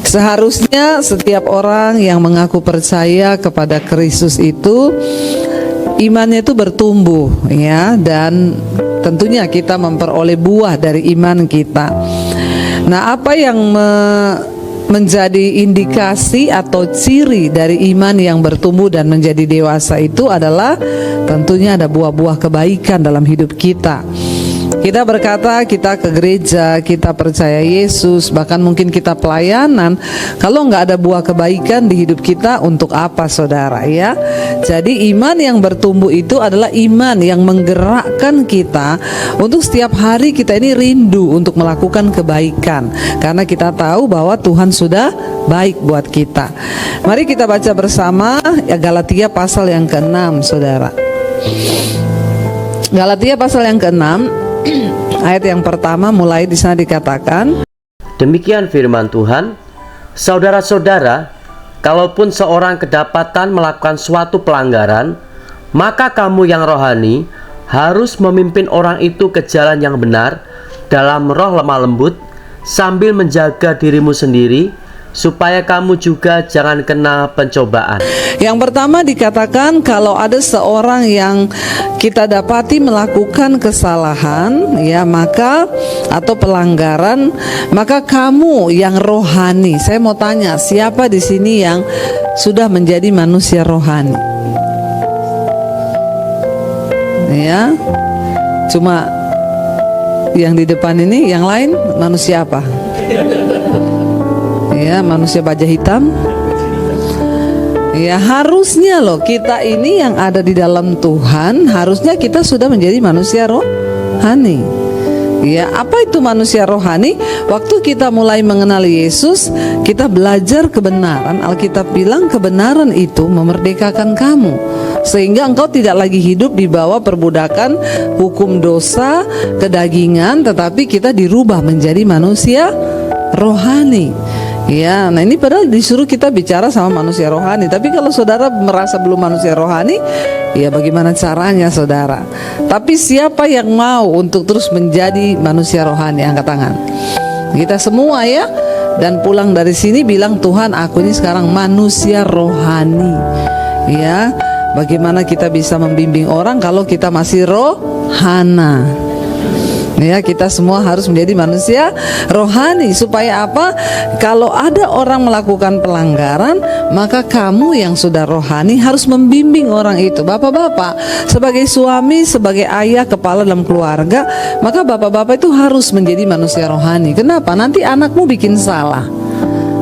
Seharusnya setiap orang yang mengaku percaya kepada Kristus itu imannya itu bertumbuh, ya, dan tentunya kita memperoleh buah dari iman kita. Nah, apa yang menjadi indikasi atau ciri dari iman yang bertumbuh dan menjadi dewasa itu adalah tentunya ada buah-buah kebaikan dalam hidup kita. Kita berkata kita ke gereja, kita percaya Yesus, bahkan mungkin kita pelayanan. Kalau nggak ada buah kebaikan di hidup kita, untuk apa saudara, ya? Jadi iman yang bertumbuh itu adalah iman yang menggerakkan kita untuk setiap hari kita ini rindu untuk melakukan kebaikan, karena kita tahu bahwa Tuhan sudah baik buat kita. Mari kita baca bersama ya Galatia pasal yang ke-6, saudara. Galatia pasal yang ke-6 ayat yang pertama mulai di sana dikatakan, demikian firman Tuhan, saudara-saudara, kalaupun seorang kedapatan melakukan suatu pelanggaran, maka kamu yang rohani harus memimpin orang itu ke jalan yang benar dalam roh lemah lembut, sambil menjaga dirimu sendiri, supaya kamu juga jangan kena pencobaan. Yang pertama dikatakan kalau ada seorang yang kita dapati melakukan kesalahan, ya, maka atau pelanggaran, maka kamu yang rohani. Saya mau tanya, siapa di sini yang sudah menjadi manusia rohani? Ya, cuma yang di depan ini, yang lain manusia apa? Ya, manusia baja hitam. Ya, harusnya loh kita ini yang ada di dalam Tuhan, harusnya kita sudah menjadi manusia rohani. Ya, apa itu manusia rohani? Waktu kita mulai mengenal Yesus, kita belajar kebenaran. Alkitab bilang kebenaran itu memerdekakan kamu, sehingga engkau tidak lagi hidup di bawah perbudakan hukum dosa, kedagingan, tetapi kita dirubah menjadi manusia rohani. Ya, nah ini padahal disuruh kita bicara sama manusia rohani. Tapi kalau saudara merasa belum manusia rohani, ya bagaimana caranya saudara? Tapi siapa yang mau untuk terus menjadi manusia rohani? Angkat tangan. Kita semua, ya. Dan pulang dari sini bilang, Tuhan, aku ini sekarang manusia rohani. Ya, bagaimana kita bisa membimbing orang kalau kita masih rohana? Ya, kita semua harus menjadi manusia rohani. Supaya apa? Kalau ada orang melakukan pelanggaran, maka kamu yang sudah rohani harus membimbing orang itu. Bapak-bapak, sebagai suami, sebagai ayah, kepala dalam keluarga, maka bapak-bapak itu harus menjadi manusia rohani. Kenapa? Nanti anakmu bikin salah.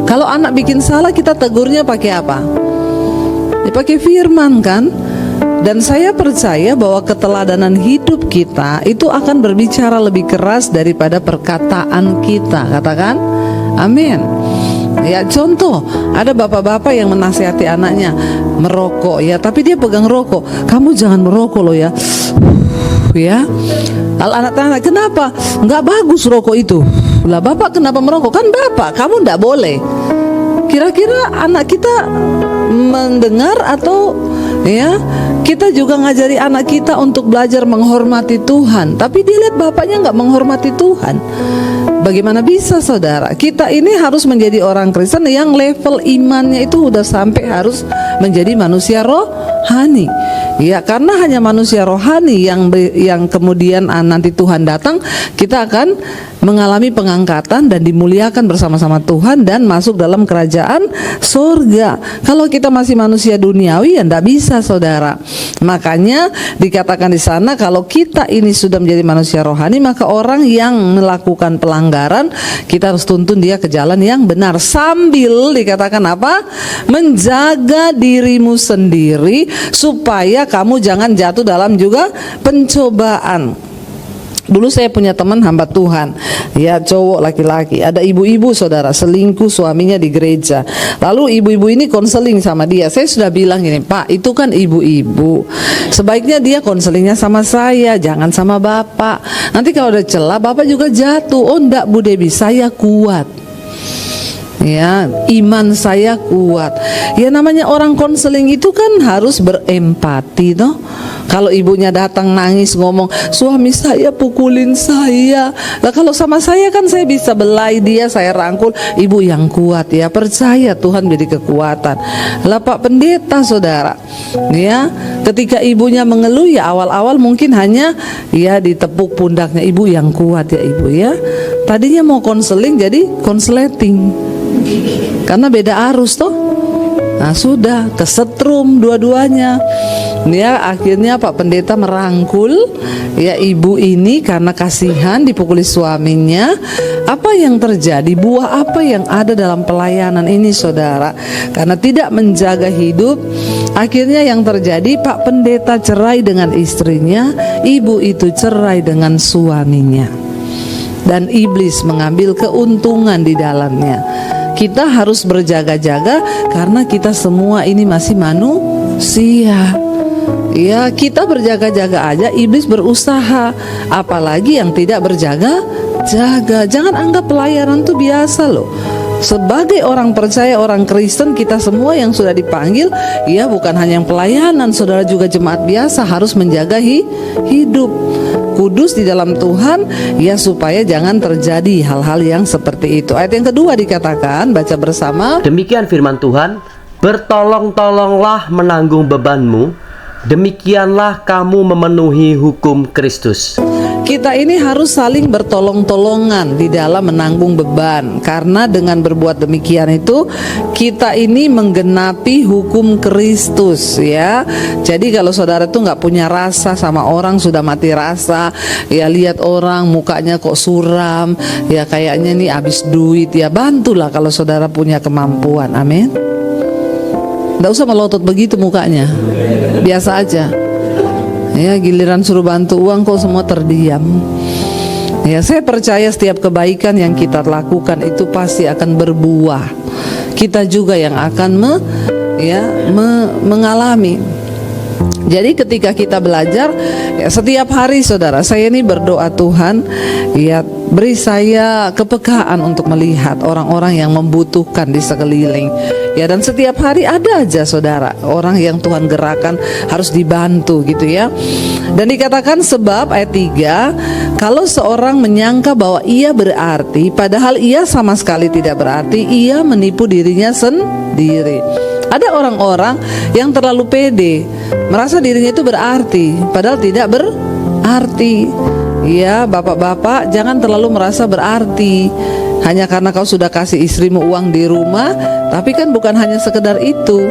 Kalau anak bikin salah, kita tegurnya pakai apa? Ya, pakai firman, kan? Dan saya percaya bahwa keteladanan hidup kita itu akan berbicara lebih keras daripada perkataan kita. Katakan amin. Ya, contoh, ada bapak-bapak yang menasihati anaknya merokok, ya, tapi dia pegang rokok. Kamu jangan merokok loh, ya. Ya. Lalu anak tanya, kenapa? Nggak bagus rokok itu. Lah, bapak kenapa merokok? Kan bapak, kamu nggak boleh. Kira-kira anak kita mendengar atau, ya, kita juga ngajari anak kita untuk belajar menghormati Tuhan, tapi dia lihat bapaknya nggak menghormati Tuhan. Bagaimana bisa saudara? Kita ini harus menjadi orang Kristen yang level imannya itu udah sampai harus menjadi manusia rohani. Ya, karena hanya manusia rohani yang kemudian nanti Tuhan datang, kita akan mengalami pengangkatan dan dimuliakan bersama-sama Tuhan dan masuk dalam kerajaan surga. Kalau kita masih manusia duniawi, ya enggak bisa saudara. Makanya dikatakan di sana kalau kita ini sudah menjadi manusia rohani, maka orang yang melakukan pelanggaran kita harus tuntun dia ke jalan yang benar, sambil dikatakan apa? Menjaga dirimu sendiri supaya kamu jangan jatuh dalam juga pencobaan. Dulu saya punya teman hamba Tuhan, ya, cowok laki-laki. Ada ibu-ibu saudara selingkuh suaminya di gereja. Lalu ibu-ibu ini konseling sama dia. Saya sudah bilang gini, Pak, itu kan ibu-ibu, sebaiknya dia konselingnya sama saya, jangan sama bapak. Nanti kalau ada celah bapak juga jatuh. Oh enggak Bu Debi, saya kuat. Ya, iman saya kuat. Ya, namanya orang konseling itu kan harus berempati toh. Kalau ibunya datang nangis ngomong, suami saya pukulin saya. Lah kalau sama saya kan saya bisa belai dia, saya rangkul. Ibu yang kuat ya, percaya Tuhan beri kekuatan. Lah Pak Pendeta saudara, ya ketika ibunya mengeluh ya awal-awal mungkin hanya ya ditepuk pundaknya, ibu yang kuat ya ibu ya. Tadinya mau konseling jadi konsleting, karena beda arus toh. Nah sudah kesetrum dua-duanya. Ya akhirnya Pak Pendeta merangkul ya ibu ini karena kasihan dipukuli suaminya. Apa yang terjadi? Buah apa yang ada dalam pelayanan ini saudara? Karena tidak menjaga hidup, akhirnya yang terjadi Pak Pendeta cerai dengan istrinya, ibu itu cerai dengan suaminya. Dan iblis mengambil keuntungan di dalamnya. Kita harus berjaga-jaga karena kita semua ini masih manusia. Ya kita berjaga-jaga aja, iblis berusaha. Apalagi yang tidak berjaga-jaga. Jangan anggap pelayanan itu biasa loh. Sebagai orang percaya, orang Kristen, kita semua yang sudah dipanggil, ya bukan hanya yang pelayanan, saudara juga jemaat biasa harus menjaga hidup kudus di dalam Tuhan, ya supaya jangan terjadi hal-hal yang seperti itu. Ayat yang kedua dikatakan, baca bersama. Demikian firman Tuhan, bertolong-tolonglah menanggung bebanmu, demikianlah kamu memenuhi hukum Kristus. Kita ini harus saling bertolong-tolongan di dalam menanggung beban, karena dengan berbuat demikian itu kita ini menggenapi hukum Kristus ya. Jadi kalau saudara tuh nggak punya rasa sama orang, sudah mati rasa ya, lihat orang mukanya kok suram ya, kayaknya nih habis duit ya, bantulah kalau saudara punya kemampuan. Amin. Nggak usah melotot begitu mukanya, biasa aja. Ya giliran suruh bantu uang kok semua terdiam. Ya saya percaya setiap kebaikan yang kita lakukan itu pasti akan berbuah. Kita juga yang akan mengalami. Jadi ketika kita belajar ya, setiap hari saudara, saya ini berdoa, Tuhan ya beri saya kepekaan untuk melihat orang-orang yang membutuhkan di sekeliling. Ya dan setiap hari ada aja saudara orang yang Tuhan gerakan harus dibantu gitu ya. Dan dikatakan sebab ayat 3, kalau seorang menyangka bahwa ia berarti padahal ia sama sekali tidak berarti, ia menipu dirinya sendiri. Ada orang-orang yang terlalu pede, merasa dirinya itu berarti padahal tidak berarti. Ya bapak-bapak jangan terlalu merasa berarti hanya karena kau sudah kasih istrimu uang di rumah. Tapi kan bukan hanya sekedar itu,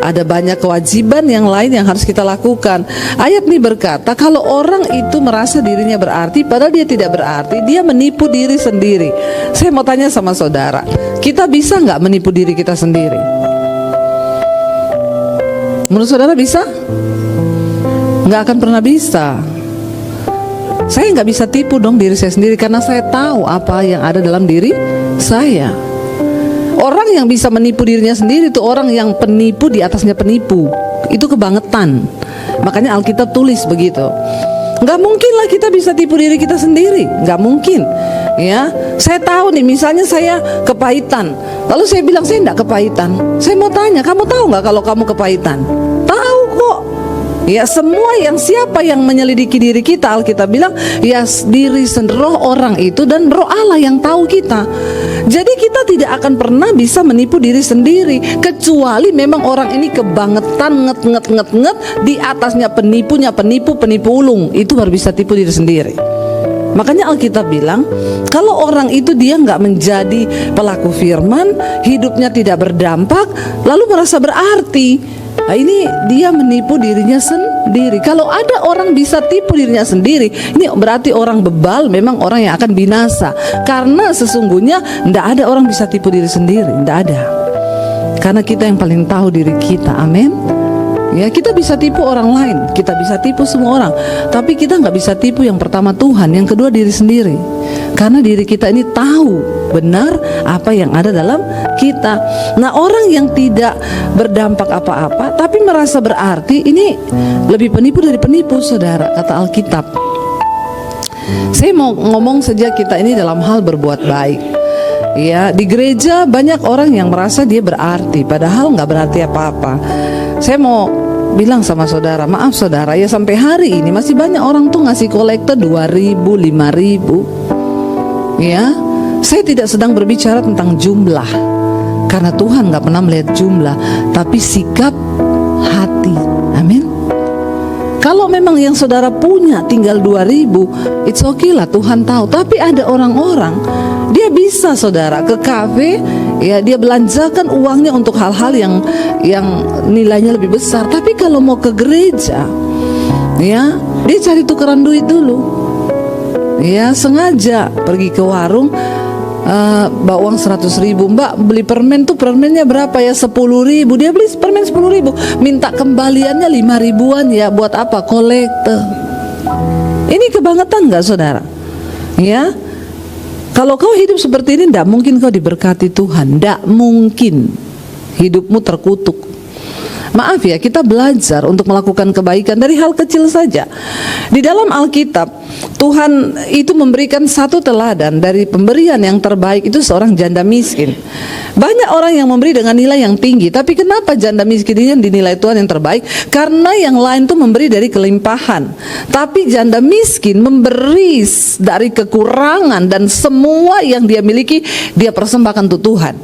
ada banyak kewajiban yang lain yang harus kita lakukan. Ayat ini berkata kalau orang itu merasa dirinya berarti padahal dia tidak berarti, dia menipu diri sendiri. Saya mau tanya sama saudara, kita bisa nggak menipu diri kita sendiri? Menurut saudara bisa? Nggak akan pernah bisa. Saya nggak bisa tipu dong diri saya sendiri karena saya tahu apa yang ada dalam diri saya. Orang yang bisa menipu dirinya sendiri itu orang yang penipu di atasnya penipu. Itu kebangetan. Makanya Alkitab tulis begitu. Nggak mungkin lah kita bisa tipu diri kita sendiri. Nggak mungkin. Ya, saya tahu nih, misalnya saya kepahitan, lalu saya bilang saya nggak kepahitan. Saya mau tanya, kamu tahu nggak kalau kamu kepahitan? Tahu kok. Ya semua yang siapa yang menyelidiki diri kita, Alkitab bilang ya diri sendiri, roh orang itu dan roh Allah yang tahu kita. Jadi kita tidak akan pernah bisa menipu diri sendiri kecuali memang orang ini kebangetan nget di atasnya penipu ulung, itu baru bisa tipu diri sendiri. Makanya Alkitab bilang kalau orang itu dia nggak menjadi pelaku firman, hidupnya tidak berdampak, lalu merasa berarti. Nah, ini dia menipu dirinya sendiri. Kalau ada orang bisa tipu dirinya sendiri, ini berarti orang bebal, memang orang yang akan binasa. Karena sesungguhnya tidak ada orang bisa tipu diri sendiri, tidak ada. Karena kita yang paling tahu diri kita, amin. Ya kita bisa tipu orang lain, kita bisa tipu semua orang, tapi kita nggak bisa tipu yang pertama Tuhan, yang kedua diri sendiri. Karena diri kita ini tahu benar apa yang ada dalam kita. Nah orang yang tidak berdampak apa-apa tapi merasa berarti, ini lebih penipu dari penipu saudara, kata Alkitab. Saya mau ngomong sejak kita ini dalam hal berbuat baik. Ya di gereja banyak orang yang merasa dia berarti padahal nggak berarti apa-apa. Saya mau bilang sama saudara, maaf saudara, ya sampai hari ini masih banyak orang tuh ngasih kolektor 2.000, 5.000. Ya, saya tidak sedang berbicara tentang jumlah, karena Tuhan gak pernah melihat jumlah, tapi sikap hati. Amin. Kalau memang yang saudara punya tinggal 2.000, it's okay lah, Tuhan tahu. Tapi ada orang-orang, dia bisa saudara ke kafe, ya dia belanjakan uangnya untuk hal-hal yang nilainya lebih besar. Tapi kalau mau ke gereja, ya dia cari tukeran duit dulu. Ya sengaja pergi ke warung, bawa uang 100.000. Mbak beli permen tuh, permennya berapa ya? 10.000. Dia beli permen 10.000, minta kembaliannya 5.000-an. Ya buat apa? Kolektor. Ini kebangetan nggak saudara? Ya, kalau kau hidup seperti ini, tidak mungkin kau diberkati Tuhan. Tidak mungkin. Hidupmu terkutuk. Maaf ya, kita belajar untuk melakukan kebaikan dari hal kecil saja. Di dalam Alkitab, Tuhan itu memberikan satu teladan dari pemberian yang terbaik, itu seorang janda miskin. Banyak orang yang memberi dengan nilai yang tinggi, tapi kenapa janda miskin ini yang dinilai Tuhan yang terbaik? Karena yang lain tuh memberi dari kelimpahan, tapi janda miskin memberi dari kekurangan, dan semua yang dia miliki dia persembahkan untuk Tuhan.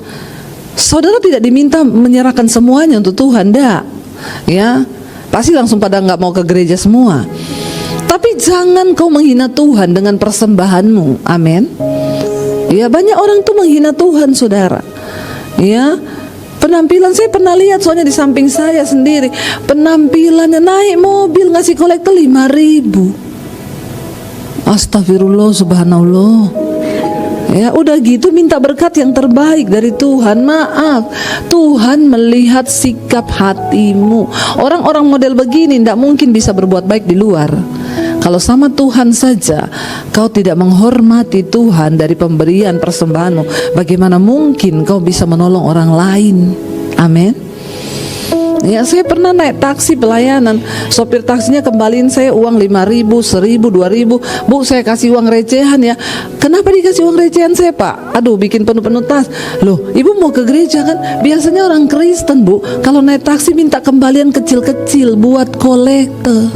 Saudara tidak diminta menyerahkan semuanya untuk Tuhan, enggak. Ya, pasti langsung pada nggak mau ke gereja semua. Tapi jangan kau menghina Tuhan dengan persembahanmu. Amin. Ya, banyak orang tuh menghina Tuhan, saudara. Ya, penampilan saya pernah lihat, soalnya di samping saya sendiri, penampilannya naik mobil ngasih kolektor 5.000. Astagfirullah, subhanallah. Ya udah gitu minta berkat yang terbaik dari Tuhan. Maaf, Tuhan melihat sikap hatimu. Orang-orang model begini tidak mungkin bisa berbuat baik di luar. Kalau sama Tuhan saja kau tidak menghormati Tuhan dari pemberian persembahanmu, bagaimana mungkin kau bisa menolong orang lain? Amin. Ya, saya pernah naik taksi pelayanan, sopir taksinya kembaliin saya uang 5.000, 1.000, 2.000. Bu, saya kasih uang recehan ya. Kenapa dikasih uang recehan saya, Pak? Aduh, bikin penuh-penuh tas. Loh, ibu mau ke gereja kan? Biasanya orang Kristen, Bu, kalau naik taksi minta kembalian kecil-kecil buat kolektor.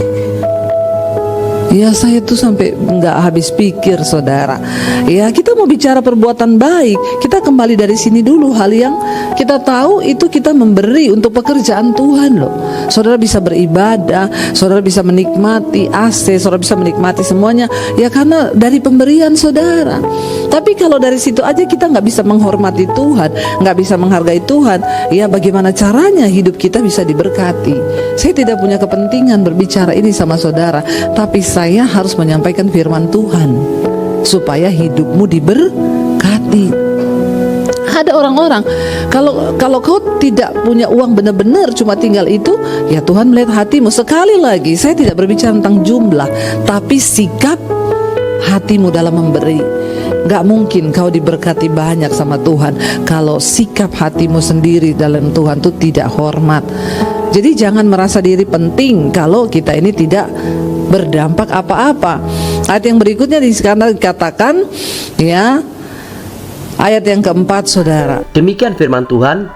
Ya, saya tuh sampai nggak habis pikir, saudara. Ya, kita mau bicara perbuatan baik, kita kembali dari sini dulu. Hal yang kita tahu itu kita memberi untuk pekerjaan Tuhan loh. Saudara bisa beribadah, saudara bisa menikmati AC, saudara bisa menikmati semuanya, ya karena dari pemberian saudara. Tapi kalau dari situ aja kita nggak bisa menghormati Tuhan, nggak bisa menghargai Tuhan, ya bagaimana caranya hidup kita bisa diberkati? Saya tidak punya kepentingan berbicara ini sama saudara, tapi saya harus menyampaikan firman Tuhan supaya hidupmu diberkati. Ada orang-orang, kalau kau tidak punya uang benar-benar cuma tinggal itu, ya Tuhan melihat hatimu. Sekali lagi, saya tidak berbicara tentang jumlah, tapi sikap hatimu dalam memberi. Gak mungkin kau diberkati banyak sama Tuhan kalau sikap hatimu sendiri dalam Tuhan itu tidak hormat. Jadi jangan merasa diri penting kalau kita ini tidak berdampak apa-apa. Ayat yang berikutnya dikatakan, ya, ayat yang keempat, saudara. Demikian firman Tuhan,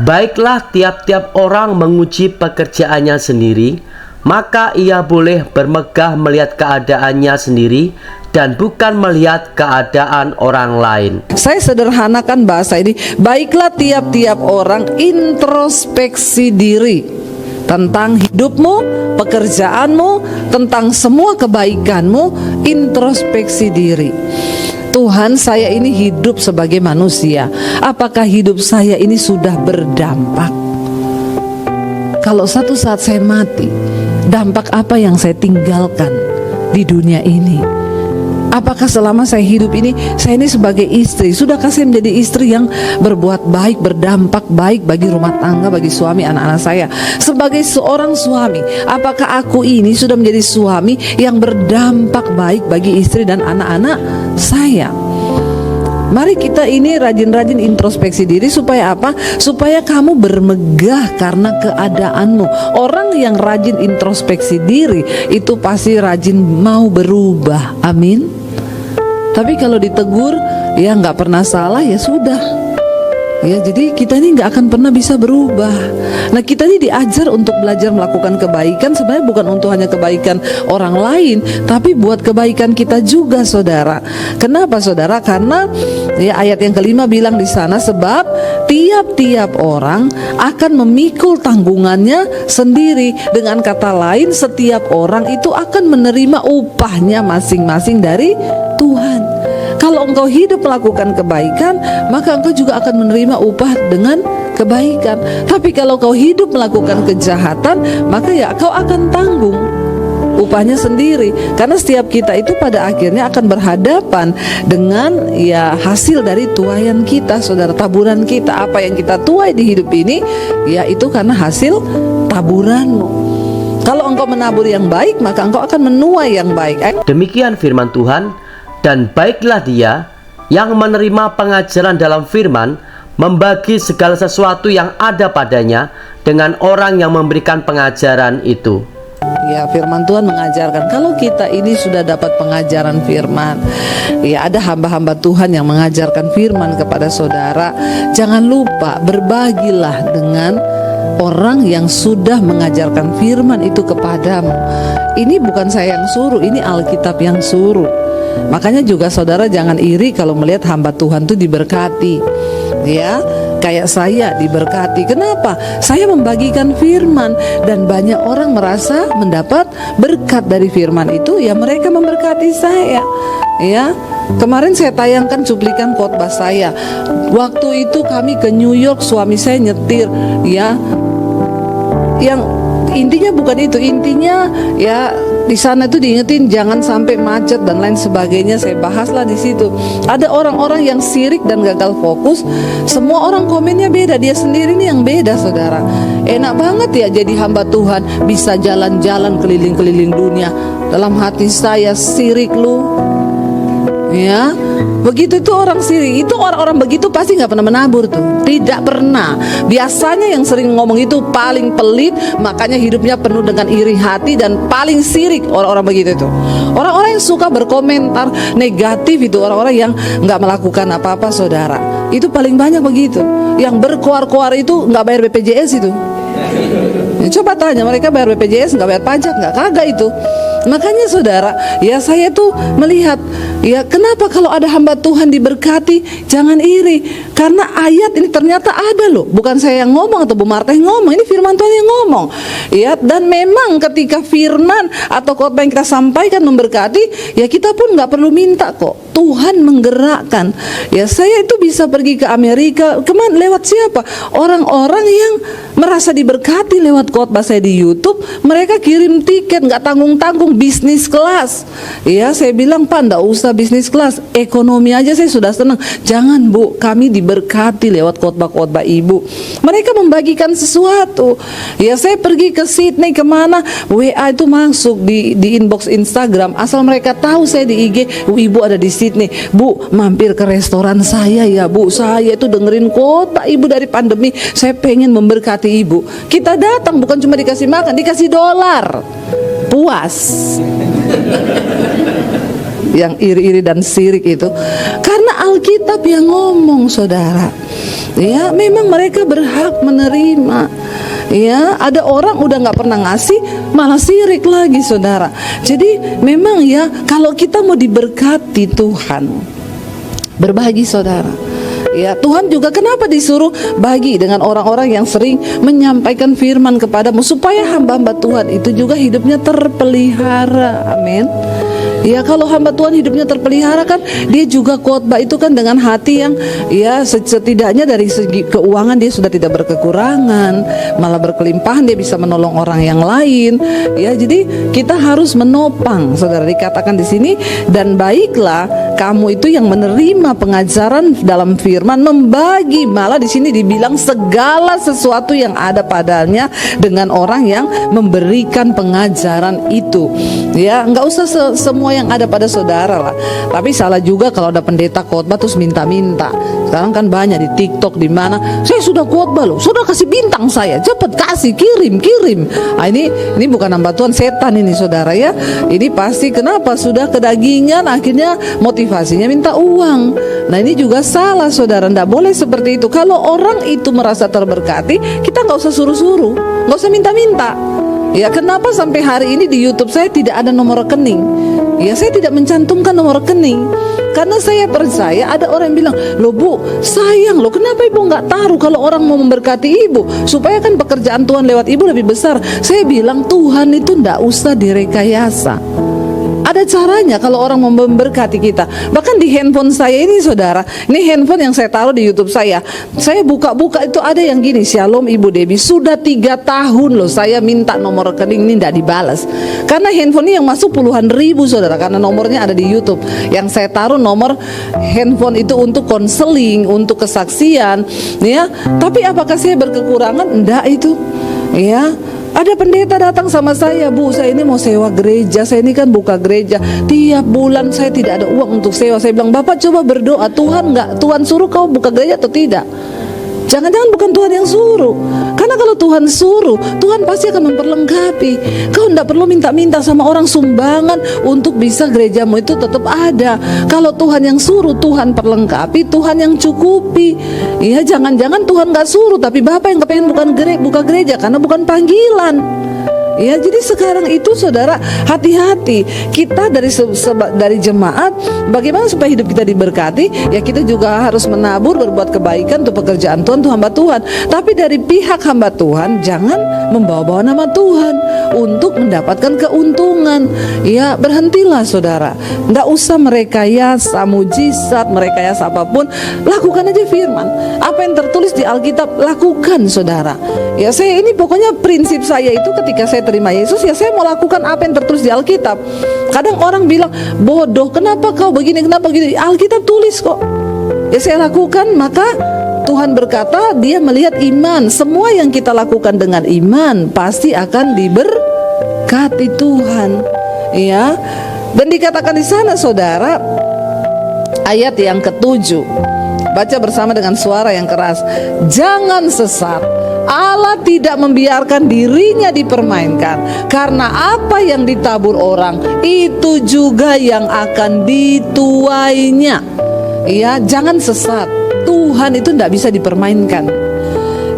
baiklah tiap-tiap orang menguji pekerjaannya sendiri, maka ia boleh bermegah melihat keadaannya sendiri dan bukan melihat keadaan orang lain. Saya sederhanakan bahasa ini, baiklah tiap-tiap orang introspeksi diri tentang hidupmu, pekerjaanmu, tentang semua kebaikanmu. Introspeksi diri. Tuhan, saya ini hidup sebagai manusia, apakah hidup saya ini sudah berdampak? Kalau satu saat saya mati, dampak apa yang saya tinggalkan di dunia ini? Apakah selama saya hidup ini, saya ini sebagai istri, sudahkah saya menjadi istri yang berbuat baik, berdampak baik bagi rumah tangga, bagi suami, anak-anak saya? Sebagai seorang suami, apakah aku ini sudah menjadi suami yang berdampak baik bagi istri dan anak-anak saya? Mari kita ini rajin-rajin introspeksi diri supaya apa? Supaya kamu bermegah karena keadaanmu. Orang yang rajin introspeksi diri itu pasti rajin mau berubah. Amin. Tapi kalau ditegur, ya nggak pernah salah, ya sudah. Ya, jadi kita ini nggak akan pernah bisa berubah. Nah, kita ini diajar untuk belajar melakukan kebaikan, sebenarnya bukan untuk hanya kebaikan orang lain, tapi buat kebaikan kita juga, saudara. Kenapa, saudara? Karena ya ayat yang kelima bilang di sana, sebab tiap-tiap orang akan memikul tanggungannya sendiri. Dengan kata lain, setiap orang itu akan menerima upahnya masing-masing dari Tuhan. Kalau engkau hidup melakukan kebaikan, maka engkau juga akan menerima upah dengan kebaikan. Tapi kalau kau hidup melakukan kejahatan, maka ya kau akan tanggung upahnya sendiri. Karena setiap kita itu pada akhirnya akan berhadapan dengan ya hasil dari tuaian kita, saudara. Taburan kita, apa yang kita tuai di hidup ini, ya itu karena hasil taburanmu. Kalau engkau menabur yang baik, maka engkau akan menuai yang baik. Demikian firman Tuhan. Dan baiklah dia yang menerima pengajaran dalam firman, membagi segala sesuatu yang ada padanya dengan orang yang memberikan pengajaran itu. Ya, firman Tuhan mengajarkan, kalau kita ini sudah dapat pengajaran firman, ya ada hamba-hamba Tuhan yang mengajarkan firman kepada saudara, jangan lupa berbagilah dengan orang yang sudah mengajarkan firman itu kepadamu. Ini bukan saya yang suruh, ini Alkitab yang suruh. Makanya juga saudara jangan iri kalau melihat hamba Tuhan itu diberkati. Ya, kayak saya diberkati. Kenapa? Saya membagikan firman dan banyak orang merasa mendapat berkat dari firman itu, ya mereka memberkati saya. Ya, kemarin saya tayangkan cuplikan khotbah saya. Waktu itu kami ke New York, suami saya nyetir, ya. Yang intinya bukan itu, intinya ya di sana itu diingetin jangan sampai macet dan lain sebagainya. Saya bahaslah di situ. Ada orang-orang yang sirik dan gagal fokus. Semua orang komennya beda, dia sendiri nih yang beda, saudara. Enak banget ya jadi hamba Tuhan, bisa jalan-jalan keliling-keliling dunia. Dalam hati saya, sirik lu. Ya, begitu itu orang sirik, itu orang-orang begitu pasti nggak pernah menabur tuh, tidak pernah. Biasanya yang sering ngomong itu paling pelit, makanya hidupnya penuh dengan iri hati dan paling sirik orang-orang begitu itu. Orang-orang yang suka berkomentar negatif itu orang-orang yang nggak melakukan apa-apa, saudara. Itu paling banyak begitu. Yang berkoar-koar itu nggak bayar BPJS itu. Ya, coba tanya mereka bayar BPJS nggak bayar pajak nggak? Kagak itu. Makanya saudara, ya saya tuh melihat, ya kenapa kalau ada hamba Tuhan diberkati, jangan iri. Karena ayat ini ternyata ada loh, bukan saya yang ngomong atau Bu Marta yang ngomong, ini firman Tuhan yang ngomong. Ya, dan memang ketika firman atau khotbah yang kita sampaikan memberkati, ya kita pun nggak perlu minta kok. Tuhan menggerakkan. Ya saya itu bisa pergi ke Amerika, kemana lewat siapa? Orang-orang yang merasa diberkati lewat khotbah saya di YouTube, mereka kirim tiket nggak tanggung-tanggung, bisnis kelas. Ya saya bilang, Pak nggak usah bisnis kelas, ekonomi aja saya sudah senang. Jangan Bu, kami diberkati lewat khotbah-khotbah Ibu. Mereka membagikan sesuatu. Ya saya pergi ke Sydney kemana, WA itu masuk di inbox Instagram, asal mereka tahu saya di IG, Ibu ada di Sydney. Bu, mampir ke restoran saya ya Bu, saya itu dengerin khotbah Ibu dari pandemi, saya pengen memberkati Ibu. Kita datang bukan cuma dikasih makan, dikasih dolar. Puas. Yang iri-iri dan sirik itu karena Alkitab yang ngomong, saudara. Ya memang mereka berhak menerima. Ya ada orang udah nggak pernah ngasih malah sirik lagi, saudara. Jadi memang ya kalau kita mau diberkati Tuhan, berbagi, saudara. Ya Tuhan juga kenapa disuruh bagi dengan orang-orang yang sering menyampaikan firman kepadamu, supaya hamba-hamba Tuhan itu juga hidupnya terpelihara. Amin. Ya kalau hamba Tuhan hidupnya terpelihara kan, dia juga khotbah itu kan dengan hati yang ya setidaknya dari segi keuangan dia sudah tidak berkekurangan, malah berkelimpahan, dia bisa menolong orang yang lain. Ya jadi kita harus menopang, saudara, dikatakan di sini, dan baiklah kamu itu yang menerima pengajaran dalam firman, membagi, malah di sini dibilang segala sesuatu yang ada padanya dengan orang yang memberikan pengajaran itu. Ya nggak usah semua yang ada pada saudara lah. Tapi salah juga kalau ada pendeta khotbah terus minta-minta. Sekarang kan banyak di TikTok di mana, saya sudah khotbah loh, sudah kasih bintang saya, cepat kasih, kirim. Ini bukan hamba Tuhan, setan ini saudara ya. Ini pasti kenapa sudah kedagingan, akhirnya motivasinya minta uang. Nah ini juga salah saudara, tidak boleh seperti itu. Kalau orang itu merasa terberkati, kita nggak usah suruh-suruh, nggak usah minta-minta. Ya kenapa sampai hari ini di YouTube saya tidak ada nomor rekening? Ya saya tidak mencantumkan nomor rekening karena saya percaya ada orang yang bilang, loh Bu, sayang loh, kenapa Ibu nggak taruh kalau orang mau memberkati Ibu supaya kan pekerjaan Tuhan lewat Ibu lebih besar. Saya bilang Tuhan itu nggak usah direkayasa. Ada caranya kalau orang mau memberkati kita. Bahkan di handphone saya ini saudara, ini handphone yang saya taruh di YouTube saya buka-buka itu ada yang gini, Shalom Ibu Debbie, sudah 3 tahun loh saya minta nomor rekening ini tidak dibalas. Karena handphone ini yang masuk puluhan ribu saudara, karena nomornya ada di YouTube. Yang saya taruh nomor handphone itu untuk konseling, untuk kesaksian, ya. Tapi apakah saya berkekurangan? Enggak itu, ya. Ada pendeta datang sama saya, Bu, saya ini mau sewa gereja, saya ini kan buka gereja, tiap bulan saya tidak ada uang untuk sewa. Saya bilang, Bapak coba berdoa, Tuhan suruh kau buka gereja atau tidak? Jangan-jangan bukan Tuhan yang suruh. Karena kalau Tuhan suruh, Tuhan pasti akan memperlengkapi. Kau tidak perlu minta-minta sama orang sumbangan untuk bisa gerejamu itu tetap ada. Kalau Tuhan yang suruh, Tuhan perlengkapi, Tuhan yang cukupi. Ya jangan-jangan Tuhan gak suruh, tapi Bapak yang kepengen buka gereja karena bukan panggilan. Ya, jadi sekarang itu saudara, hati-hati. Kita dari jemaat, bagaimana supaya hidup kita diberkati? Ya kita juga harus menabur, berbuat kebaikan untuk pekerjaan Tuhan, untuk hamba Tuhan. Tapi dari pihak hamba Tuhan, jangan membawa-bawa nama Tuhan untuk mendapatkan keuntungan. Ya berhentilah saudara, nggak usah merekayasa mujizat, merekayasa apapun. Lakukan aja firman. Apa yang tertulis di Alkitab, lakukan saudara. Ya saya ini pokoknya prinsip saya itu ketika saya terima Yesus, ya saya mau lakukan apa yang tertulis di Alkitab. Kadang orang bilang, bodoh, kenapa kau begini, kenapa begini? Alkitab tulis kok. Ya saya lakukan, maka Tuhan berkata dia melihat iman. Semua yang kita lakukan dengan iman pasti akan diberkati Tuhan. Ya. Dan dikatakan di sana saudara, ayat yang ke-7. Baca bersama dengan suara yang keras. Jangan sesat. Allah tidak membiarkan dirinya dipermainkan, karena apa yang ditabur orang itu juga yang akan dituainya. Ya, jangan sesat. Tuhan itu tidak bisa dipermainkan.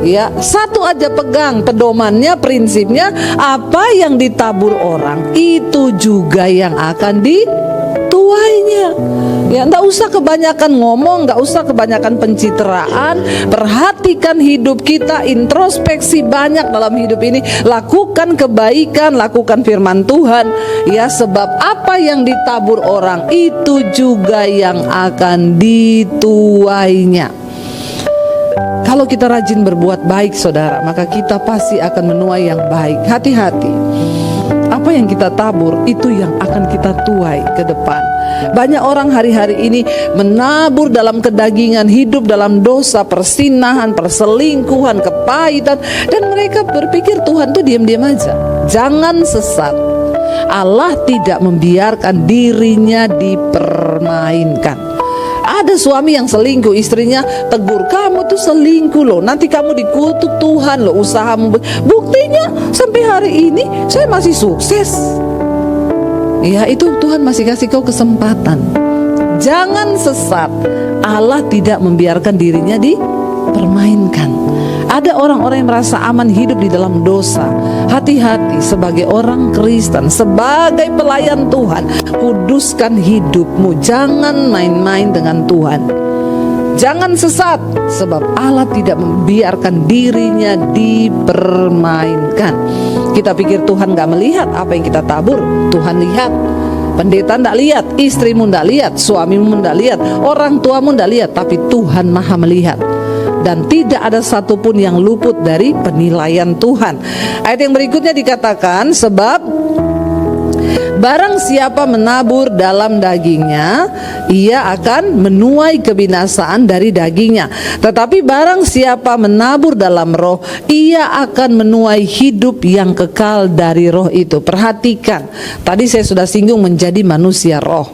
Ya, satu aja pegang pedomannya, prinsipnya, apa yang ditabur orang itu juga yang akan dituainya. Ya, enggak usah kebanyakan ngomong, enggak usah kebanyakan pencitraan. Perhatikan hidup kita, introspeksi banyak dalam hidup ini. Lakukan kebaikan, lakukan firman Tuhan. Ya, sebab apa yang ditabur orang itu juga yang akan dituainya. Kalau kita rajin berbuat baik saudara, maka kita pasti akan menuai yang baik. Hati-hati. Apa yang kita tabur itu yang akan kita tuai ke depan. Banyak orang hari-hari ini menabur dalam kedagingan, hidup dalam dosa, persinahan, perselingkuhan, kepahitan, dan mereka berpikir Tuhan tuh diam-diam aja. Jangan sesat. Allah tidak membiarkan dirinya dipermainkan. Ada suami yang selingkuh, istrinya tegur, kamu tuh selingkuh loh, nanti kamu dikutuk Tuhan loh, usahamu. Buktinya sampai hari ini saya masih sukses. Ya itu Tuhan masih kasih kau kesempatan. Jangan sesat. Allah tidak membiarkan dirinya dipermainkan. Ada orang-orang yang merasa aman hidup di dalam dosa. Hati-hati sebagai orang Kristen, sebagai pelayan Tuhan, kuduskan hidupmu. Jangan main-main dengan Tuhan. Jangan sesat, sebab Allah tidak membiarkan dirinya dipermainkan. Kita pikir Tuhan gak melihat apa yang kita tabur. Tuhan lihat. Pendeta ndak lihat, istrimu ndak lihat, suamimu ndak lihat, orang tuamu ndak lihat, tapi Tuhan Maha melihat. Dan tidak ada satupun yang luput dari penilaian Tuhan. Ayat yang berikutnya dikatakan, sebab Barang siapa menabur dalam dagingnya, ia akan menuai kebinasaan dari dagingnya. Tetapi barang siapa menabur dalam roh, ia akan menuai hidup yang kekal dari roh itu. Perhatikan, tadi saya sudah singgung menjadi manusia roh.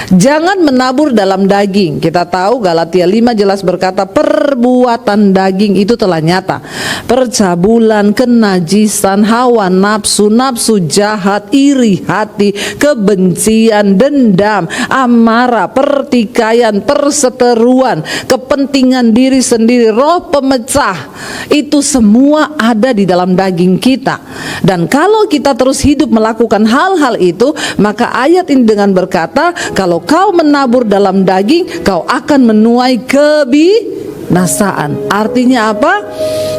Jangan menabur dalam daging. Kita tahu Galatia 5 jelas berkata perbuatan daging itu telah nyata. Percabulan, kenajisan, hawa nafsu, nafsu jahat, iri hati, kebencian, dendam, amarah, pertikaian, perseteruan, kepentingan diri sendiri, roh pemecah. Itu semua ada di dalam daging kita. Dan kalau kita terus hidup melakukan hal-hal itu, maka ayat ini dengan berkata, kalau kau menabur dalam daging, kau akan menuai kebinasaan. Artinya apa?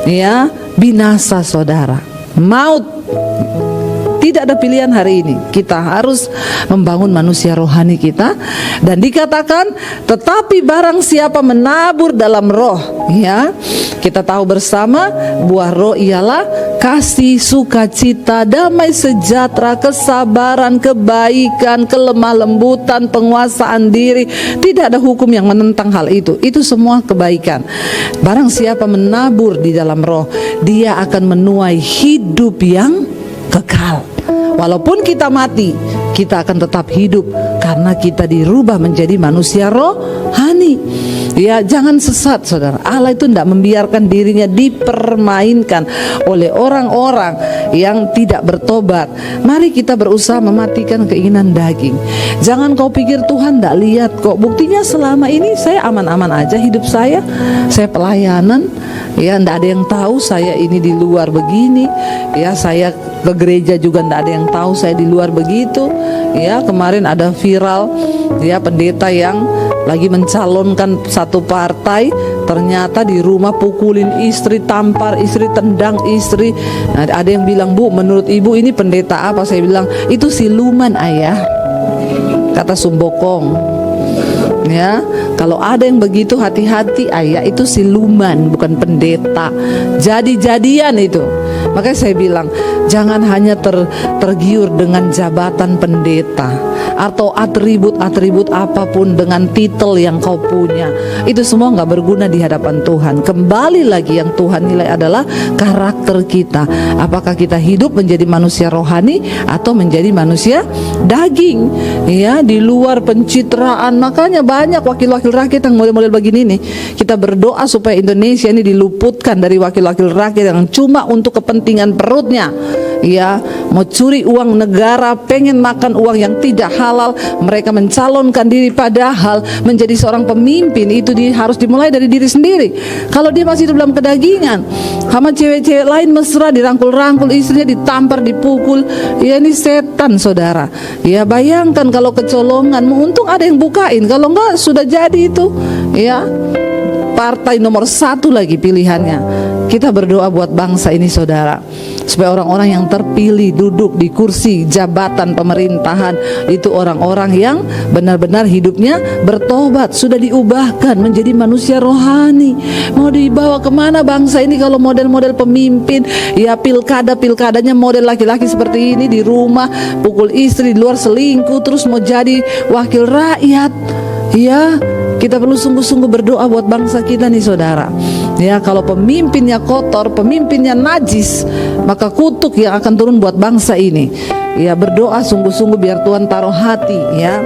Ya, binasa saudara, maut. Tidak ada pilihan hari ini. Kita harus membangun manusia rohani kita. Dan dikatakan, tetapi barang siapa menabur dalam roh, ya, kita tahu bersama buah roh ialah kasih, sukacita, damai sejahtera, kesabaran, kebaikan, kelemah lembutan, penguasaan diri. Tidak ada hukum yang menentang hal itu. Itu semua kebaikan. Barang siapa menabur di dalam roh, dia akan menuai hidup yang kekal. Walaupun kita mati, kita akan tetap hidup karena kita dirubah menjadi manusia rohani. Ya, jangan sesat saudara. Allah itu tidak membiarkan dirinya dipermainkan oleh orang-orang yang tidak bertobat. Mari kita berusaha mematikan keinginan daging. Jangan kau pikir Tuhan tidak lihat kok. Buktinya selama ini saya aman-aman aja hidup saya. Saya pelayanan, ya, tidak ada yang tahu saya ini di luar begini. Ya, saya ke gereja juga tidak ada yang tahu saya di luar begitu. Ya, kemarin ada viral, ya, pendeta yang lagi mencalonkan satu partai, ternyata di rumah pukulin istri, tampar istri, tendang istri. Nah, ada yang bilang, Bu, menurut ibu ini pendeta apa? Saya bilang, itu siluman ayah, kata Sumbokong. Ya, kalau ada yang begitu hati-hati ayah, itu siluman bukan pendeta. Jadi-jadian itu. Makanya saya bilang, jangan hanya tergiur dengan jabatan pendeta atau atribut-atribut apapun dengan titel yang kau punya. Itu semua nggak berguna di hadapan Tuhan. Kembali lagi yang Tuhan nilai adalah karakter kita. Apakah kita hidup menjadi manusia rohani atau menjadi manusia daging? Ya, di luar pencitraan. Makanya banyak wakil-wakil rakyat yang model-model begini nih. Kita berdoa supaya Indonesia ini diluputkan dari wakil-wakil rakyat yang cuma untuk kepentingan perutnya. Ya, mau curi uang negara, pengen makan uang yang tidak halal. Mereka mencalonkan diri, padahal menjadi seorang pemimpin itu harus dimulai dari diri sendiri. Kalau dia masih dalam kedagingan, sama cewek-cewek lain mesra, dirangkul-rangkul, istrinya ditampar, dipukul, ya ini setan saudara. Ya, bayangkan kalau kecolongan, untung ada yang bukain, kalau enggak sudah jadi itu. Ya, partai nomor 1 lagi pilihannya. Kita berdoa buat bangsa ini saudara, supaya orang-orang yang terpilih duduk di kursi jabatan pemerintahan itu orang-orang yang benar-benar hidupnya bertobat, sudah diubahkan menjadi manusia rohani. Mau dibawa kemana bangsa ini kalau model-model pemimpin? Ya, pilkadanya model laki-laki seperti ini, di rumah pukul istri, di luar selingkuh, terus mau jadi wakil rakyat. Ya, kita perlu sungguh-sungguh berdoa buat bangsa kita nih saudara. Ya, kalau pemimpinnya kotor, pemimpinnya najis, maka kutuk yang akan turun buat bangsa ini. Ya, berdoa sungguh-sungguh biar Tuhan taruh hati. Ya,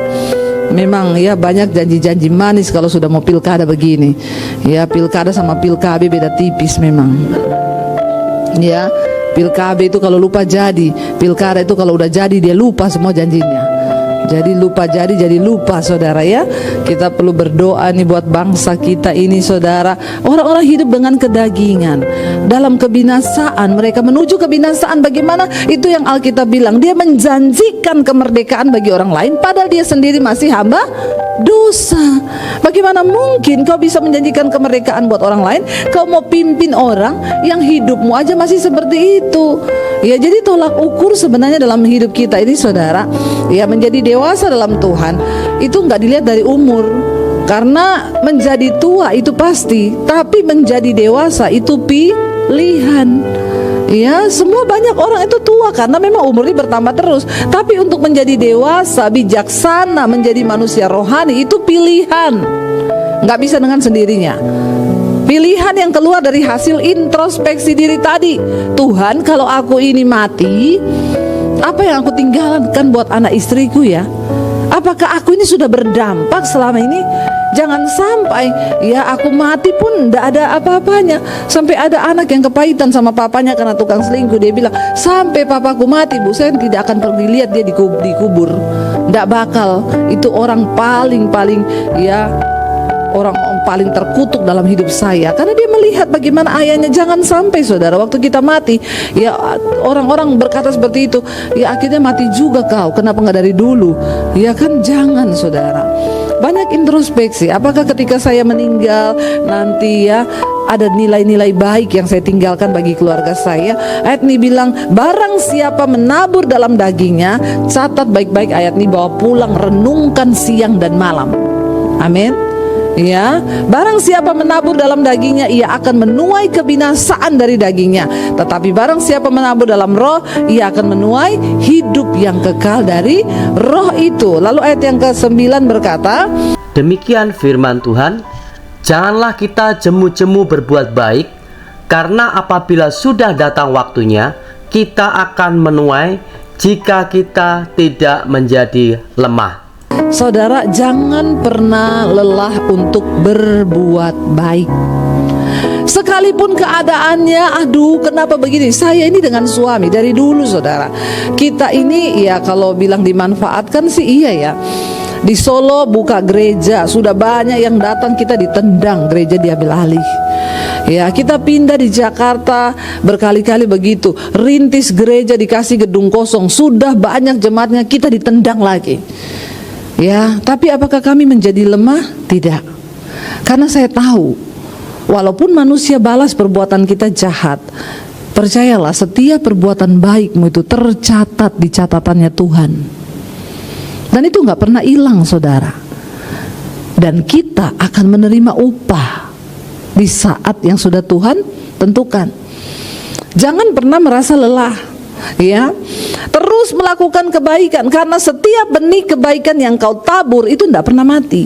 memang ya banyak janji-janji manis kalau sudah mau pilkada begini. Ya, pilkada sama pilkada beda tipis memang. Ya, pilkada itu kalau lupa jadi, pilkada itu kalau udah jadi dia lupa semua janjinya. Jadi lupa saudara ya. Kita perlu berdoa nih buat bangsa kita ini saudara. Orang-orang hidup dengan kedagingan, dalam kebinasaan, mereka menuju kebinasaan. Bagaimana? Itu yang Alkitab bilang, dia menjanjikan kemerdekaan bagi orang lain padahal dia sendiri masih hamba dosa. Bagaimana mungkin kau bisa menjanjikan kemerdekaan buat orang lain? Kau mau pimpin orang yang hidupmu aja masih seperti itu. Ya, jadi tolak ukur sebenarnya dalam hidup kita ini saudara, ya, menjadi dewasa dalam Tuhan itu nggak dilihat dari umur, karena menjadi tua itu pasti, tapi menjadi dewasa itu pilihan. Ya, semua banyak orang itu tua karena memang umurnya bertambah terus. Tapi untuk menjadi dewasa, bijaksana, menjadi manusia rohani itu pilihan. Nggak bisa dengan sendirinya. Pilihan yang keluar dari hasil introspeksi diri tadi. Tuhan, kalau aku ini mati, apa yang aku tinggalkan buat anak istriku ya? Apakah aku ini sudah berdampak selama ini? Jangan sampai ya aku mati pun tidak ada apa-apanya. Sampai ada anak yang kepahitan sama papanya karena tukang selingkuh. Dia bilang, sampai papaku mati bu, saya tidak akan pergi lihat dia dikubur. Tidak bakal. Itu orang paling ya, orang paling terkutuk dalam hidup saya, karena dia melihat bagaimana ayahnya. Jangan sampai saudara, waktu kita mati ya orang-orang berkata seperti itu, ya akhirnya mati juga kau, kenapa nggak dari dulu? Ya kan, jangan saudara. Banyak introspeksi, apakah ketika saya meninggal nanti ya ada nilai-nilai baik yang saya tinggalkan bagi keluarga saya. Ayat ini bilang, barang siapa menabur dalam dagingnya, catat baik-baik ayat ini, bawa pulang renungkan siang dan malam. Amin. Ya, barang siapa menabur dalam dagingnya, ia akan menuai kebinasaan dari dagingnya. Tetapi barang siapa menabur dalam roh, ia akan menuai hidup yang kekal dari roh itu. Lalu ayat yang ke-9 berkata, demikian firman Tuhan, janganlah kita jemu-jemu berbuat baik, karena apabila sudah datang waktunya, kita akan menuai jika kita tidak menjadi lemah. Saudara, jangan pernah lelah untuk berbuat baik. Sekalipun keadaannya, aduh kenapa begini? Saya ini dengan suami dari dulu saudara, kita ini ya kalau bilang dimanfaatkan sih iya ya. Di Solo buka gereja, sudah banyak yang datang, kita ditendang, gereja diambil alih. Ya, kita pindah di Jakarta berkali-kali begitu, rintis gereja dikasih gedung kosong, sudah banyak jemaatnya, kita ditendang lagi. Ya, tapi apakah kami menjadi lemah? Tidak. Karena saya tahu, walaupun manusia balas perbuatan kita jahat, percayalah setiap perbuatan baikmu itu tercatat di catatannya Tuhan. Dan itu nggak pernah hilang saudara. Dan kita akan menerima upah di saat yang sudah Tuhan tentukan. Jangan pernah merasa lelah. Ya, terus melakukan kebaikan, karena setiap benih kebaikan yang kau tabur itu tidak pernah mati.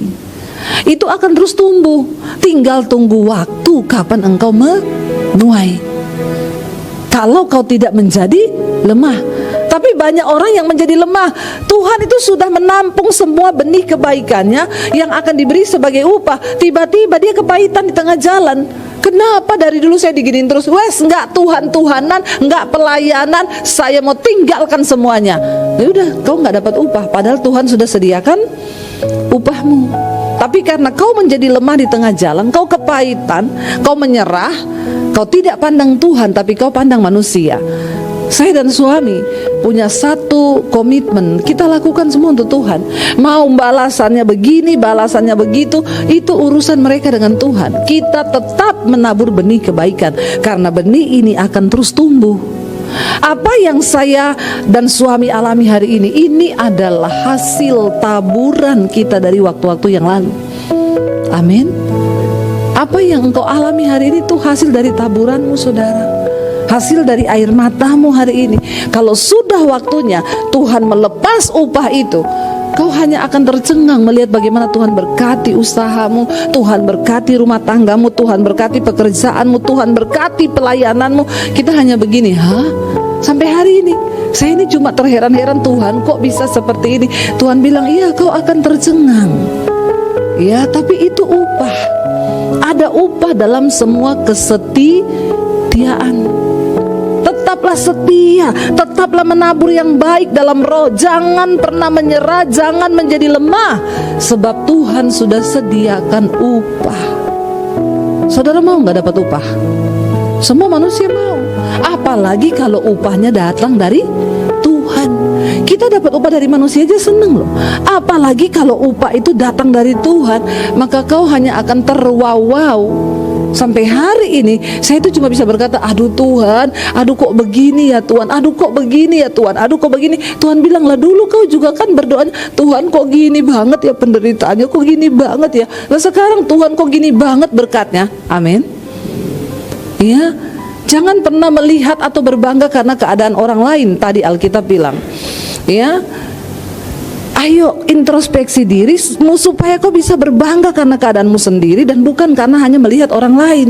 Itu akan terus tumbuh. Tinggal tunggu waktu kapan engkau menuai. Kalau kau tidak menjadi lemah. Tapi banyak orang yang menjadi lemah. Tuhan itu sudah menampung semua benih kebaikannya yang akan diberi sebagai upah. Tiba-tiba dia kepahitan di tengah jalan. Kenapa dari dulu saya diginiin terus? Wes, enggak Tuhan-Tuhanan, enggak pelayanan, saya mau tinggalkan semuanya. Ya udah, kau enggak dapat upah, padahal Tuhan sudah sediakan upahmu. Tapi karena kau menjadi lemah di tengah jalan, kau kepahitan, kau menyerah, kau tidak pandang Tuhan, tapi kau pandang manusia. Saya dan suami punya satu komitmen, kita lakukan semua untuk Tuhan. Mau balasannya begini, balasannya begitu, itu urusan mereka dengan Tuhan. Kita tetap menabur benih kebaikan, karena benih ini akan terus tumbuh. Apa yang saya dan suami alami hari ini adalah hasil taburan kita dari waktu-waktu yang lalu. Amin. Apa yang engkau alami hari ini itu hasil dari taburanmu saudara, hasil dari air matamu hari ini. Kalau sudah waktunya Tuhan melepas upah itu, kau hanya akan tercengang melihat bagaimana Tuhan berkati usahamu, Tuhan berkati rumah tanggamu, Tuhan berkati pekerjaanmu, Tuhan berkati pelayananmu. Kita hanya begini, sampai hari ini saya ini cuma terheran-heran, Tuhan kok bisa seperti ini. Tuhan bilang, iya kau akan tercengang. Ya, tapi itu upah. Ada upah dalam semua kesetiaan. Tetaplah setia, tetaplah menabur yang baik dalam roh. Jangan pernah menyerah, jangan menjadi lemah, sebab Tuhan sudah sediakan upah. Saudara mau nggak dapat upah? Semua manusia mau. Apalagi kalau upahnya datang dari Tuhan. Kita dapat upah dari manusia aja seneng loh. Apalagi kalau upah itu datang dari Tuhan, maka kau hanya akan terwaw-waw. Sampai hari ini saya itu cuma bisa berkata, aduh Tuhan, aduh kok begini ya Tuhan, aduh kok begini ya Tuhan, aduh kok begini. Tuhan bilang, lah dulu kau juga kan berdoa, Tuhan kok gini banget ya penderitaannya, kok gini banget ya. Lah sekarang Tuhan kok gini banget berkatnya. Amin. Ya, Jangan pernah melihat atau berbangga karena keadaan orang lain. Tadi Alkitab bilang, ya, ayo introspeksi dirimu supaya kau bisa berbangga karena keadaanmu sendiri dan bukan karena hanya melihat orang lain.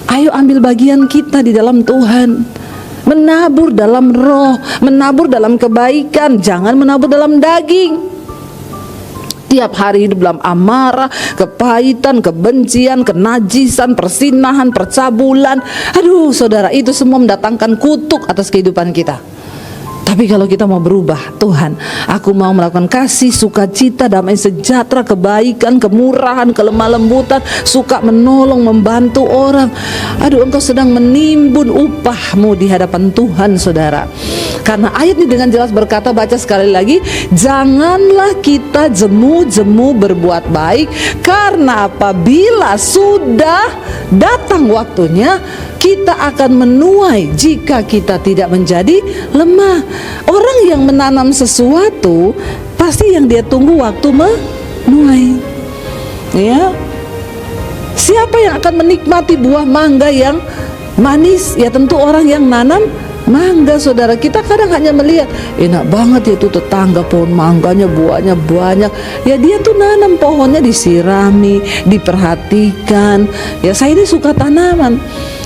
Ayo ambil bagian kita di dalam Tuhan. Menabur dalam roh, menabur dalam kebaikan, jangan menabur dalam daging. Tiap hari hidup dalam amarah, kepahitan, kebencian, kenajisan, persinahan, percabulan. Aduh saudara, itu semua mendatangkan kutuk atas kehidupan kita. Tapi kalau kita mau berubah, Tuhan, aku mau melakukan kasih, sukacita, damai sejahtera, kebaikan, kemurahan, kelemah lembutan, suka menolong, membantu orang. Aduh, engkau sedang menimbun upahmu di hadapan Tuhan, saudara. Karena ayat ini dengan jelas berkata, baca sekali lagi, janganlah kita jemu-jemu berbuat baik, karena apabila sudah datang waktunya, kita akan menuai jika kita tidak menjadi lemah. Orang yang menanam sesuatu pasti yang dia tunggu waktu menuai. Ya. Siapa yang akan menikmati buah mangga yang manis? Ya tentu orang yang nanam mangga, saudara. Kita kadang hanya melihat enak banget ya itu tetangga pohon mangganya buahnya banyak. Ya dia tuh nanam pohonnya, disirami, diperhatikan. Ya saya ini suka tanaman.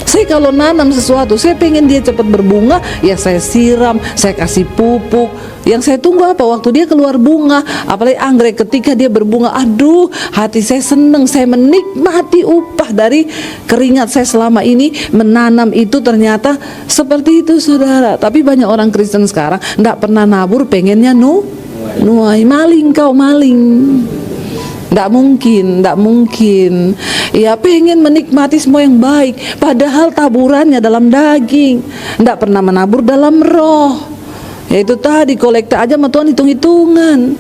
Saya kalau nanam sesuatu, saya pengen dia cepat berbunga, ya saya siram, saya kasih pupuk. Yang saya tunggu apa? Waktu dia keluar bunga. Apalagi anggrek, ketika dia berbunga, aduh hati saya seneng, saya menikmati upah dari keringat saya selama ini menanam itu. Ternyata seperti itu, saudara. Tapi banyak orang Kristen sekarang enggak pernah nabur, pengennya nuai. Maling kau, maling. Nggak mungkin. Ya pengen menikmati semua yang baik, padahal taburannya dalam daging. Nggak pernah menabur dalam roh. Yaitu tadi kolekta aja sama Tuhan hitung-hitungan.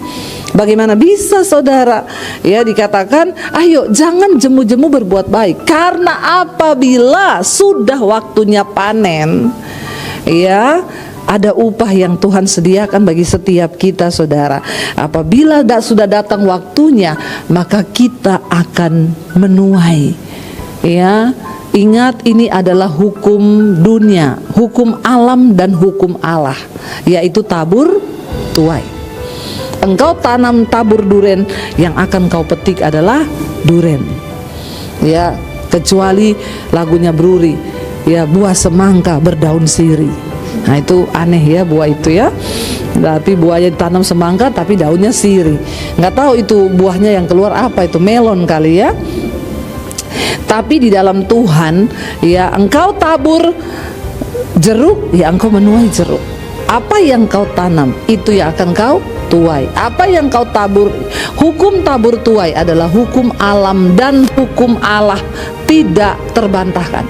Bagaimana bisa, saudara? Ya dikatakan, ayo jangan jemu-jemu berbuat baik, karena apabila sudah waktunya panen, ya ada upah yang Tuhan sediakan bagi setiap kita, saudara. Apabila sudah datang waktunya, maka kita akan menuai. Ya, ingat ini adalah hukum dunia, hukum alam dan hukum Allah, yaitu tabur tuai. Engkau tanam tabur duren, yang akan kau petik adalah duren. Ya, kecuali lagunya Bruri, ya buah semangka berdaun sirih. Nah itu aneh ya buah itu ya. Tapi buahnya ditanam semangka tapi daunnya sirih. Nggak tahu itu buahnya yang keluar apa, itu melon kali ya. Tapi di dalam Tuhan, ya engkau tabur jeruk, ya engkau menuai jeruk. Apa yang kau tanam, itu yang akan kau tuai. Apa yang kau tabur, hukum tabur tuai adalah hukum alam dan hukum Allah, tidak terbantahkan.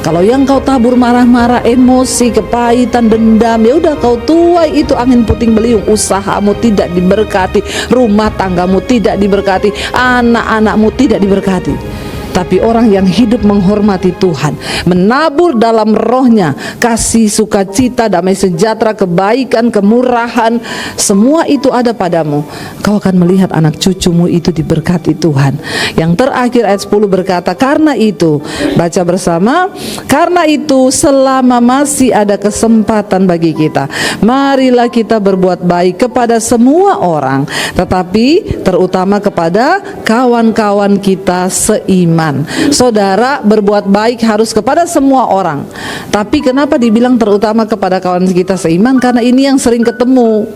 Kalau yang kau tabur marah-marah, emosi, kepahitan, dendam, ya udah kau tuai itu angin puting beliung. Usahamu tidak diberkati, rumah tanggamu tidak diberkati, anak-anakmu tidak diberkati. Tapi orang yang hidup menghormati Tuhan, menabur dalam rohnya, kasih, sukacita, damai sejahtera, kebaikan, kemurahan, semua itu ada padamu. Kau akan melihat anak cucumu itu diberkati Tuhan. Yang terakhir ayat 10 berkata, karena itu, baca bersama, karena itu selama masih ada kesempatan bagi kita, marilah kita berbuat baik kepada semua orang, tetapi terutama kepada kawan-kawan kita seiman. Saudara, berbuat baik harus kepada semua orang. Tapi kenapa dibilang terutama kepada kawan kita seiman? Karena ini yang sering ketemu,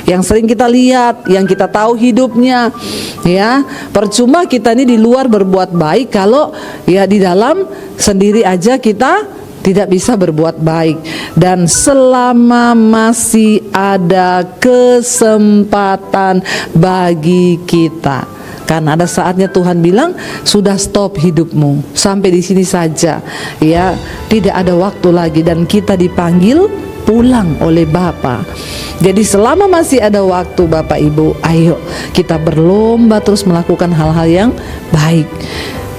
yang sering kita lihat, yang kita tahu hidupnya. Ya, percuma kita ini di luar berbuat baik kalau ya di dalam sendiri aja kita tidak bisa berbuat baik. Dan selama masih ada kesempatan bagi kita, karena ada saatnya Tuhan bilang, sudah stop hidupmu, sampai di sini saja, ya, tidak ada waktu lagi, dan kita dipanggil pulang oleh Bapa. Jadi selama masih ada waktu, Bapak Ibu, ayo kita berlomba terus melakukan hal-hal yang baik.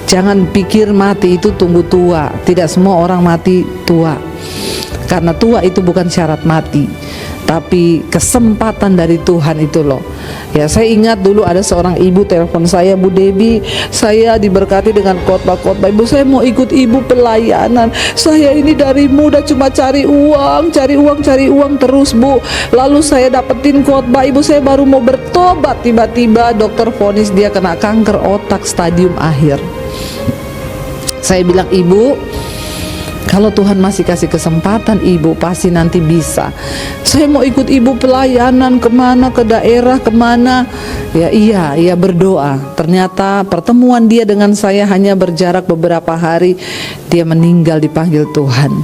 Jangan pikir mati itu tunggu tua. Tidak semua orang mati tua, karena tua itu bukan syarat mati. tapi kesempatan dari Tuhan itu loh. Ya, saya ingat dulu ada seorang ibu telepon saya, Bu Debi, saya diberkati dengan khotbah-khotbah. Ibu, saya mau ikut ibu pelayanan. Saya ini dari muda cuma cari uang terus, Bu. Lalu saya dapetin khotbah, Ibu, saya baru mau bertobat, tiba-tiba dokter vonis dia kena kanker otak stadium akhir. Saya bilang, Ibu, kalau Tuhan masih kasih kesempatan Ibu, pasti nanti bisa. Saya mau ikut Ibu pelayanan kemana, ke daerah kemana. Ya iya berdoa. Ternyata pertemuan dia dengan saya hanya berjarak beberapa hari. Dia meninggal dipanggil Tuhan.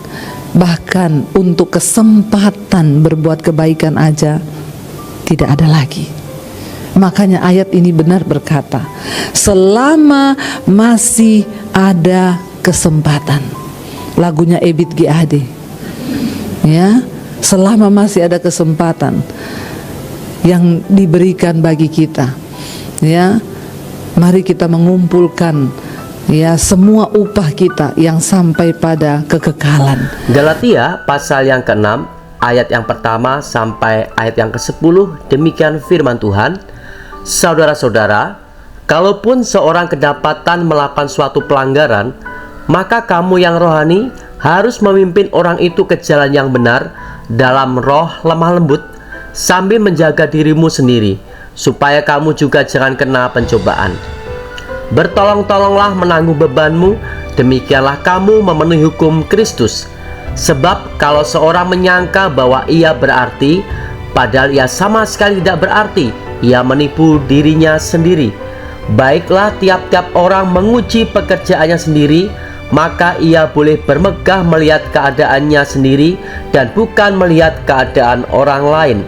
Bahkan untuk kesempatan berbuat kebaikan aja tidak ada lagi. Makanya ayat ini benar berkata, selama masih ada kesempatan. Lagunya Ebit G. Ade. Ya, selama masih ada kesempatan yang diberikan bagi kita, ya, mari kita mengumpulkan ya semua upah kita yang sampai pada kekekalan. Galatia pasal yang ke-6 ayat yang pertama sampai ayat yang ke-10, demikian firman Tuhan. Saudara-saudara, kalaupun seorang kedapatan melakukan suatu pelanggaran, maka kamu yang rohani harus memimpin orang itu ke jalan yang benar dalam roh lemah lembut, sambil menjaga dirimu sendiri, supaya kamu juga jangan kena pencobaan. Bertolong-tolonglah menanggung bebanmu, demikianlah kamu memenuhi hukum Kristus. Sebab kalau seorang menyangka bahwa ia berarti, padahal ia sama sekali tidak berarti, ia menipu dirinya sendiri. Baiklah tiap-tiap orang menguji pekerjaannya sendiri, maka ia boleh bermegah melihat keadaannya sendiri dan bukan melihat keadaan orang lain.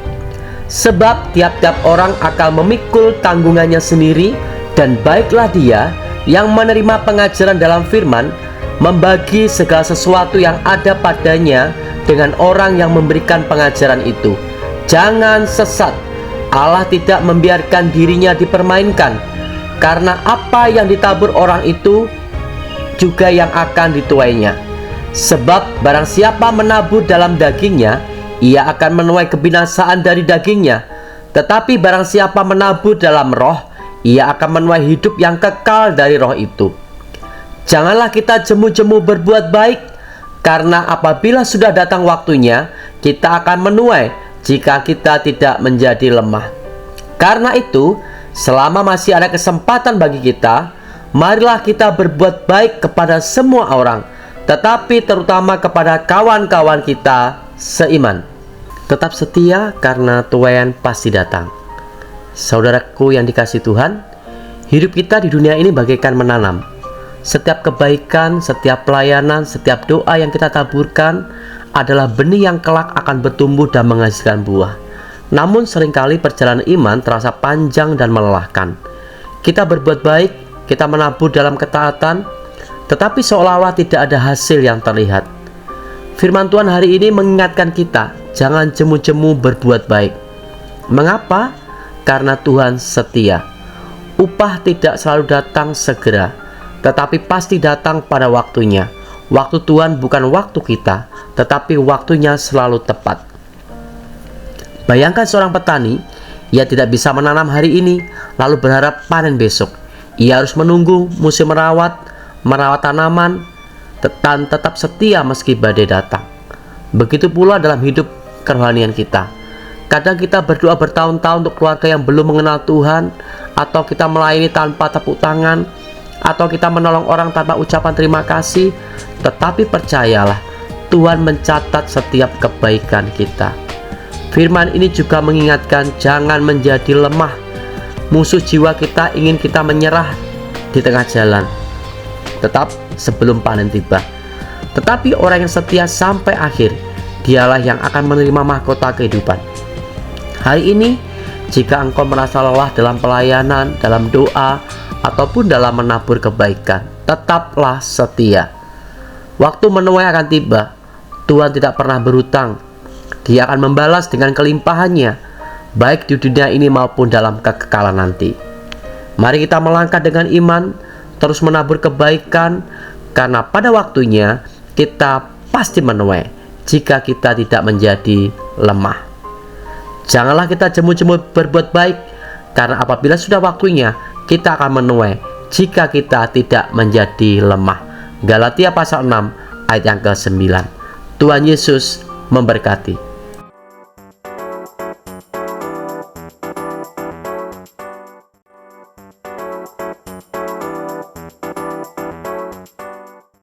Sebab tiap-tiap orang akan memikul tanggungannya sendiri, dan baiklah dia yang menerima pengajaran dalam firman membagi segala sesuatu yang ada padanya dengan orang yang memberikan pengajaran itu. Jangan sesat. Allah tidak membiarkan dirinya dipermainkan, karena apa yang ditabur orang itu juga yang akan dituainya. Sebab barang siapa menabur dalam dagingnya, ia akan menuai kebinasaan dari dagingnya. Tetapi barang siapa menabur dalam roh, ia akan menuai hidup yang kekal dari roh itu. Janganlah kita jemu-jemu berbuat baik, karena apabila sudah datang waktunya, kita akan menuai jika kita tidak menjadi lemah. Karena itu, selama masih ada kesempatan bagi kita, marilah kita berbuat baik kepada semua orang, tetapi terutama kepada kawan-kawan kita seiman. Tetap setia karena tuaian pasti datang. Saudaraku yang dikasihi Tuhan, hidup kita di dunia ini bagaikan menanam. Setiap kebaikan, setiap pelayanan, setiap doa yang kita taburkan adalah benih yang kelak akan bertumbuh dan menghasilkan buah. Namun seringkali perjalanan iman terasa panjang dan melelahkan. Kita berbuat baik, kita menabur dalam ketaatan, tetapi seolah-olah tidak ada hasil yang terlihat. Firman Tuhan hari ini mengingatkan kita, jangan jemu-jemu berbuat baik. Mengapa? Karena Tuhan setia. Upah tidak selalu datang segera, tetapi pasti datang pada waktunya. Waktu Tuhan bukan waktu kita, tetapi waktunya selalu tepat. Bayangkan seorang petani, ia tidak bisa menanam hari ini, lalu berharap panen besok. Ia harus menunggu musim merawat tanaman, dan tetap setia meski badai datang. Begitu pula dalam hidup kerohanian kita. Kadang kita berdoa bertahun-tahun untuk keluarga yang belum mengenal Tuhan, atau kita melayani tanpa tepuk tangan, atau kita menolong orang tanpa ucapan terima kasih. Tetapi percayalah, Tuhan mencatat setiap kebaikan kita. Firman ini juga mengingatkan jangan menjadi lemah. Musuh jiwa kita ingin kita menyerah di tengah jalan, tetap sebelum panen tiba. Tetapi orang yang setia sampai akhir, dialah yang akan menerima mahkota kehidupan. Hari ini, jika engkau merasa lelah dalam pelayanan, dalam doa, ataupun dalam menabur kebaikan, tetaplah setia. Waktu menuai akan tiba. Tuhan tidak pernah berhutang. Dia akan membalas dengan kelimpahannya, baik di dunia ini maupun dalam kekekalan nanti. Mari kita melangkah dengan iman, terus menabur kebaikan, karena pada waktunya kita pasti menuai jika kita tidak menjadi lemah. Janganlah kita jemu-jemu berbuat baik, karena apabila sudah waktunya, kita akan menuai jika kita tidak menjadi lemah. Galatia pasal 6 ayat yang ke-9. Tuhan Yesus memberkati.